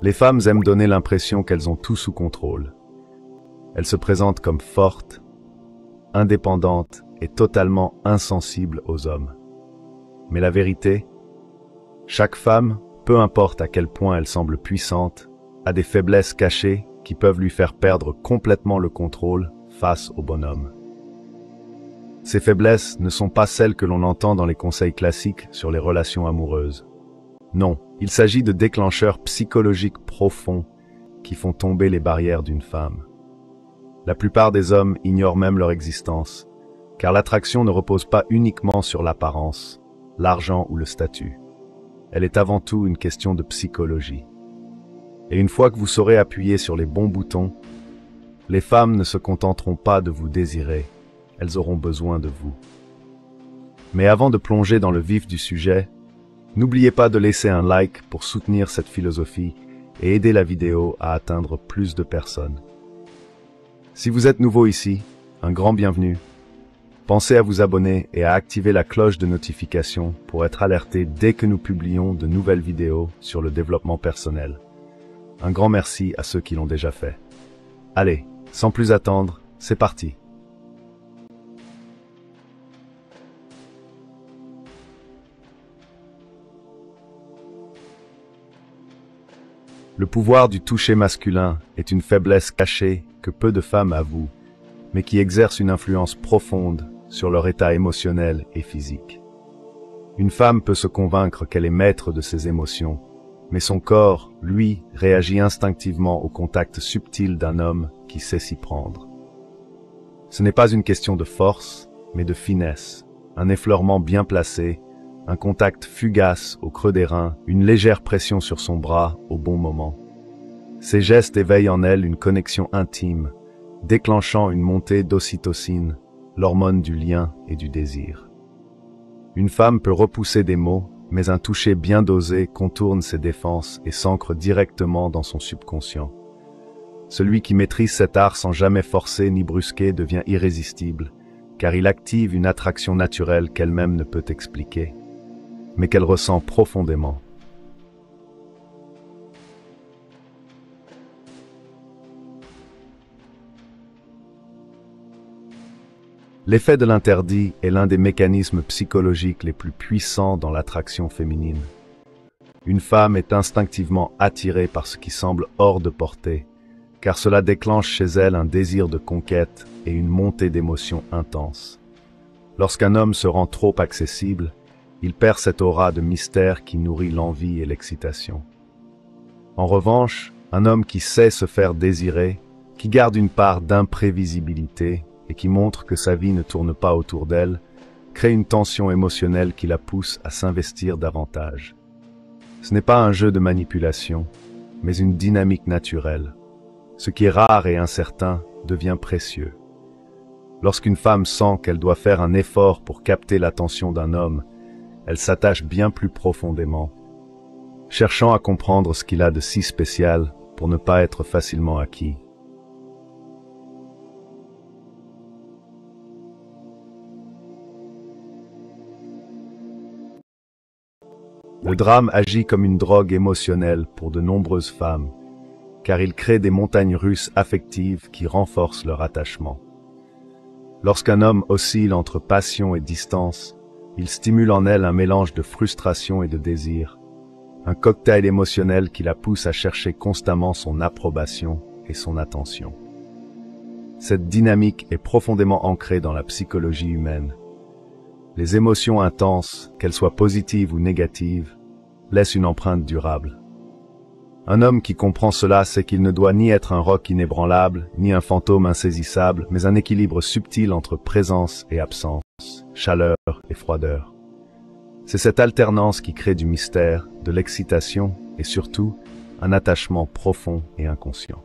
Les femmes aiment donner l'impression qu'elles ont tout sous contrôle. Elles se présentent comme fortes, indépendantes et totalement insensibles aux hommes. Mais la vérité, chaque femme, peu importe à quel point elle semble puissante, a des faiblesses cachées qui peuvent lui faire perdre complètement le contrôle face au bonhomme. Ces faiblesses ne sont pas celles que l'on entend dans les conseils classiques sur les relations amoureuses. Non, il s'agit de déclencheurs psychologiques profonds qui font tomber les barrières d'une femme. La plupart des hommes ignorent même leur existence, car l'attraction ne repose pas uniquement sur l'apparence, l'argent ou le statut. Elle est avant tout une question de psychologie. Et une fois que vous saurez appuyer sur les bons boutons, les femmes ne se contenteront pas de vous désirer, elles auront besoin de vous. Mais avant de plonger dans le vif du sujet, n'oubliez pas de laisser un like pour soutenir cette philosophie et aider la vidéo à atteindre plus de personnes. Si vous êtes nouveau ici, un grand bienvenue. Pensez à vous abonner et à activer la cloche de notification pour être alerté dès que nous publions de nouvelles vidéos sur le développement personnel. Un grand merci à ceux qui l'ont déjà fait. Allez, sans plus attendre, c'est parti. Le pouvoir du toucher masculin est une faiblesse cachée que peu de femmes avouent, mais qui exerce une influence profonde sur leur état émotionnel et physique. Une femme peut se convaincre qu'elle est maître de ses émotions, mais son corps, lui, réagit instinctivement au contact subtil d'un homme qui sait s'y prendre. Ce n'est pas une question de force, mais de finesse, un effleurement bien placé, un contact fugace au creux des reins, une légère pression sur son bras au bon moment. Ces gestes éveillent en elle une connexion intime, déclenchant une montée d'ocytocine, l'hormone du lien et du désir. Une femme peut repousser des mots, mais un toucher bien dosé contourne ses défenses et s'ancre directement dans son subconscient. Celui qui maîtrise cet art sans jamais forcer ni brusquer devient irrésistible, car il active une attraction naturelle qu'elle-même ne peut expliquer, mais qu'elle ressent profondément. L'effet de l'interdit est l'un des mécanismes psychologiques les plus puissants dans l'attraction féminine. Une femme est instinctivement attirée par ce qui semble hors de portée, car cela déclenche chez elle un désir de conquête et une montée d'émotions intenses. Lorsqu'un homme se rend trop accessible, il perd cette aura de mystère qui nourrit l'envie et l'excitation. En revanche, un homme qui sait se faire désirer, qui garde une part d'imprévisibilité et qui montre que sa vie ne tourne pas autour d'elle, crée une tension émotionnelle qui la pousse à s'investir davantage. Ce n'est pas un jeu de manipulation, mais une dynamique naturelle. Ce qui est rare et incertain devient précieux. Lorsqu'une femme sent qu'elle doit faire un effort pour capter l'attention d'un homme, elle s'attache bien plus profondément, cherchant à comprendre ce qu'il a de si spécial pour ne pas être facilement acquis. Le drame agit comme une drogue émotionnelle pour de nombreuses femmes, car il crée des montagnes russes affectives qui renforcent leur attachement. Lorsqu'un homme oscille entre passion et distance, il stimule en elle un mélange de frustration et de désir, un cocktail émotionnel qui la pousse à chercher constamment son approbation et son attention. Cette dynamique est profondément ancrée dans la psychologie humaine. Les émotions intenses, qu'elles soient positives ou négatives, laissent une empreinte durable. Un homme qui comprend cela sait qu'il ne doit ni être un roc inébranlable, ni un fantôme insaisissable, mais un équilibre subtil entre présence et absence, chaleur et froideur. C'est cette alternance qui crée du mystère, de l'excitation et surtout un attachement profond et inconscient.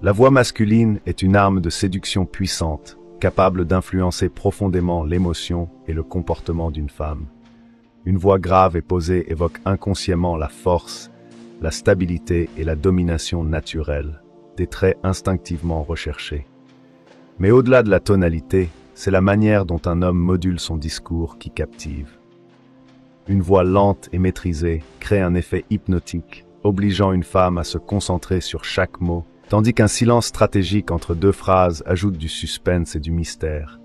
La voix masculine est une arme de séduction puissante, capable d'influencer profondément l'émotion et le comportement d'une femme. Une voix grave et posée évoque inconsciemment la force, la stabilité et la domination naturelle, des traits instinctivement recherchés. Mais au-delà de la tonalité, c'est la manière dont un homme module son discours qui captive. Une voix lente et maîtrisée crée un effet hypnotique, obligeant une femme à se concentrer sur chaque mot, tandis qu'un silence stratégique entre deux phrases ajoute du suspense et du mystère.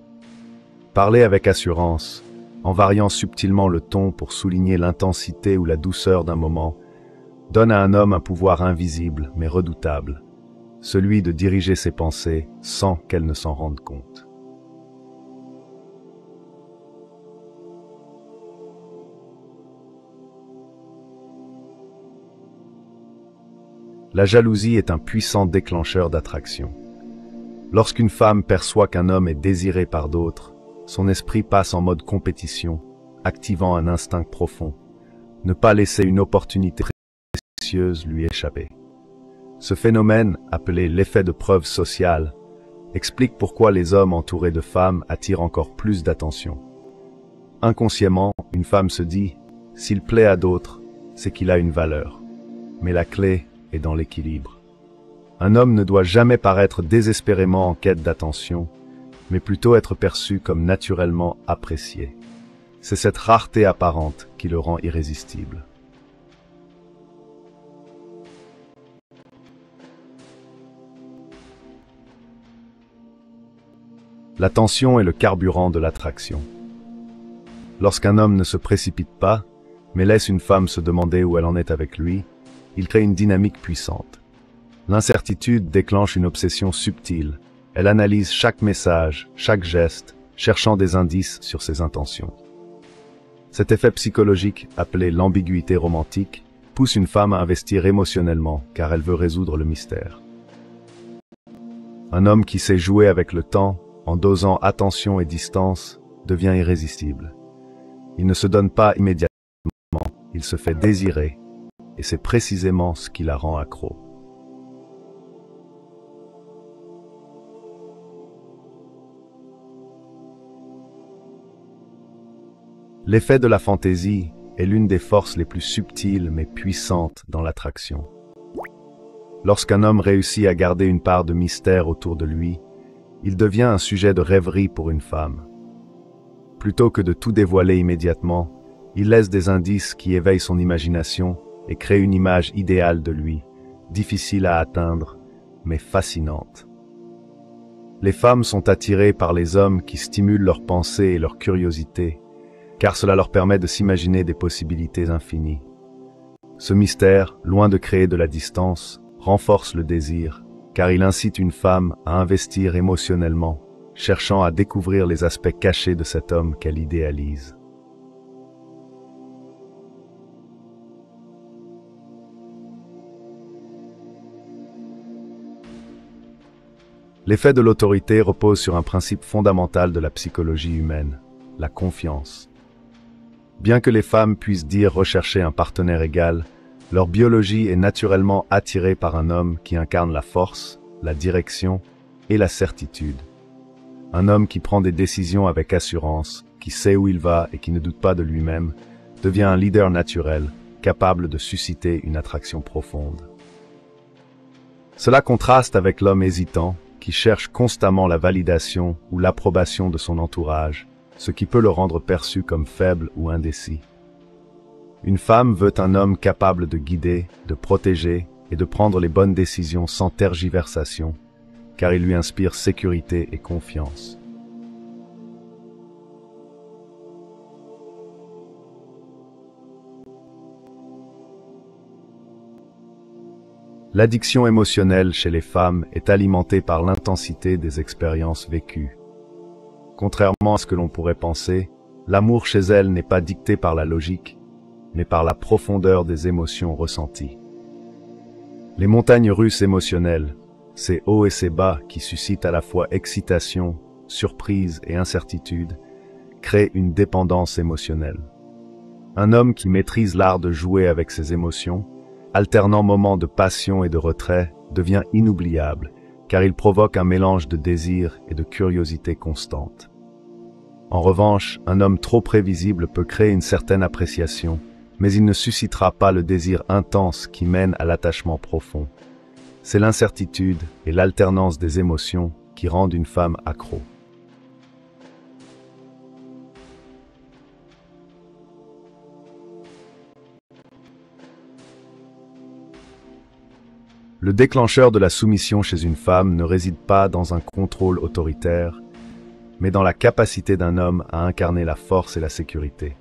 Parler avec assurance, en variant subtilement le ton pour souligner l'intensité ou la douceur d'un moment, donne à un homme un pouvoir invisible mais redoutable, celui de diriger ses pensées sans qu'elle ne s'en rende compte. La jalousie est un puissant déclencheur d'attraction. Lorsqu'une femme perçoit qu'un homme est désiré par d'autres, son esprit passe en mode compétition, activant un instinct profond, ne pas laisser une opportunité précieuse lui échapper. Ce phénomène, appelé l'effet de preuve sociale, explique pourquoi les hommes entourés de femmes attirent encore plus d'attention. Inconsciemment, une femme se dit « s'il plaît à d'autres, c'est qu'il a une valeur ». Mais la clé est dans l'équilibre. Un homme ne doit jamais paraître désespérément en quête d'attention, mais plutôt être perçu comme naturellement apprécié. C'est cette rareté apparente qui le rend irrésistible. L'attention est le carburant de l'attraction. Lorsqu'un homme ne se précipite pas, mais laisse une femme se demander où elle en est avec lui, il crée une dynamique puissante. L'incertitude déclenche une obsession subtile. Elle analyse chaque message, chaque geste, cherchant des indices sur ses intentions. Cet effet psychologique, appelé l'ambiguïté romantique, pousse une femme à investir émotionnellement, car elle veut résoudre le mystère. Un homme qui sait jouer avec le temps, en dosant attention et distance, devient irrésistible. Il ne se donne pas immédiatement, il se fait désirer, et c'est précisément ce qui la rend accro. L'effet de la fantaisie est l'une des forces les plus subtiles mais puissantes dans l'attraction. Lorsqu'un homme réussit à garder une part de mystère autour de lui, il devient un sujet de rêverie pour une femme. Plutôt que de tout dévoiler immédiatement, il laisse des indices qui éveillent son imagination et créent une image idéale de lui, difficile à atteindre, mais fascinante. Les femmes sont attirées par les hommes qui stimulent leurs pensées et leur curiosité, car cela leur permet de s'imaginer des possibilités infinies. Ce mystère, loin de créer de la distance, renforce le désir, car il incite une femme à investir émotionnellement, cherchant à découvrir les aspects cachés de cet homme qu'elle idéalise. L'effet de l'autorité repose sur un principe fondamental de la psychologie humaine, la confiance. Bien que les femmes puissent dire rechercher un partenaire égal, leur biologie est naturellement attirée par un homme qui incarne la force, la direction et la certitude. Un homme qui prend des décisions avec assurance, qui sait où il va et qui ne doute pas de lui-même, devient un leader naturel, capable de susciter une attraction profonde. Cela contraste avec l'homme hésitant, qui cherche constamment la validation ou l'approbation de son entourage, ce qui peut le rendre perçu comme faible ou indécis. Une femme veut un homme capable de guider, de protéger et de prendre les bonnes décisions sans tergiversation, car il lui inspire sécurité et confiance. L'addiction émotionnelle chez les femmes est alimentée par l'intensité des expériences vécues. Contrairement à ce que l'on pourrait penser, l'amour chez elles n'est pas dicté par la logique, mais par la profondeur des émotions ressenties. Les montagnes russes émotionnelles, ces hauts et ces bas qui suscitent à la fois excitation, surprise et incertitude, créent une dépendance émotionnelle. Un homme qui maîtrise l'art de jouer avec ses émotions, alternant moments de passion et de retrait, devient inoubliable, car il provoque un mélange de désir et de curiosité constante. En revanche, un homme trop prévisible peut créer une certaine appréciation, mais il ne suscitera pas le désir intense qui mène à l'attachement profond. C'est l'incertitude et l'alternance des émotions qui rendent une femme accro. Le déclencheur de la soumission chez une femme ne réside pas dans un contrôle autoritaire, mais dans la capacité d'un homme à incarner la force et la sécurité.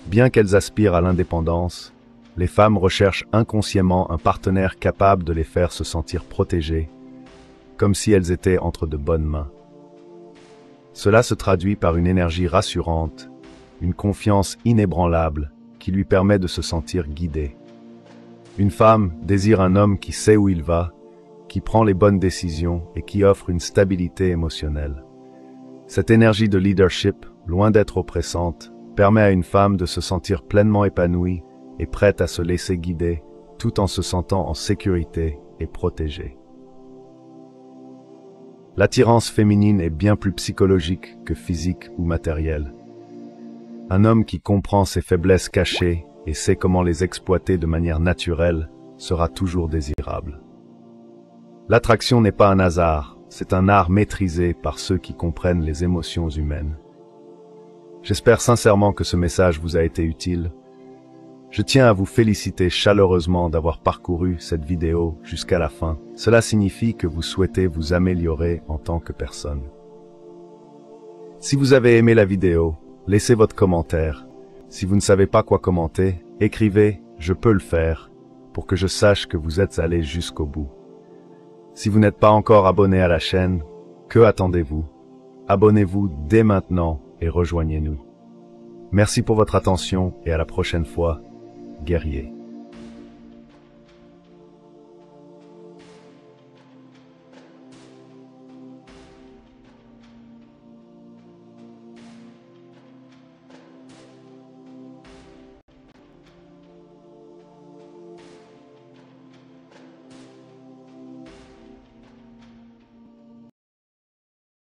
Bien qu'elles aspirent à l'indépendance, les femmes recherchent inconsciemment un partenaire capable de les faire se sentir protégées, comme si elles étaient entre de bonnes mains. Cela se traduit par une énergie rassurante, une confiance inébranlable qui lui permet de se sentir guidée. Une femme désire un homme qui sait où il va, qui prend les bonnes décisions et qui offre une stabilité émotionnelle. Cette énergie de leadership, loin d'être oppressante, permet à une femme de se sentir pleinement épanouie et prête à se laisser guider, tout en se sentant en sécurité et protégée. L'attirance féminine est bien plus psychologique que physique ou matérielle. Un homme qui comprend ses faiblesses cachées et sait comment les exploiter de manière naturelle sera toujours désirable. L'attraction n'est pas un hasard, c'est un art maîtrisé par ceux qui comprennent les émotions humaines. J'espère sincèrement que ce message vous a été utile. Je tiens à vous féliciter chaleureusement d'avoir parcouru cette vidéo jusqu'à la fin. Cela signifie que vous souhaitez vous améliorer en tant que personne. Si vous avez aimé la vidéo, laissez votre commentaire. Si vous ne savez pas quoi commenter, écrivez « Je peux le faire » pour que je sache que vous êtes allé jusqu'au bout. Si vous n'êtes pas encore abonné à la chaîne, que attendez-vous? Abonnez-vous dès maintenant et rejoignez-nous. Merci pour votre attention et à la prochaine fois, guerriers.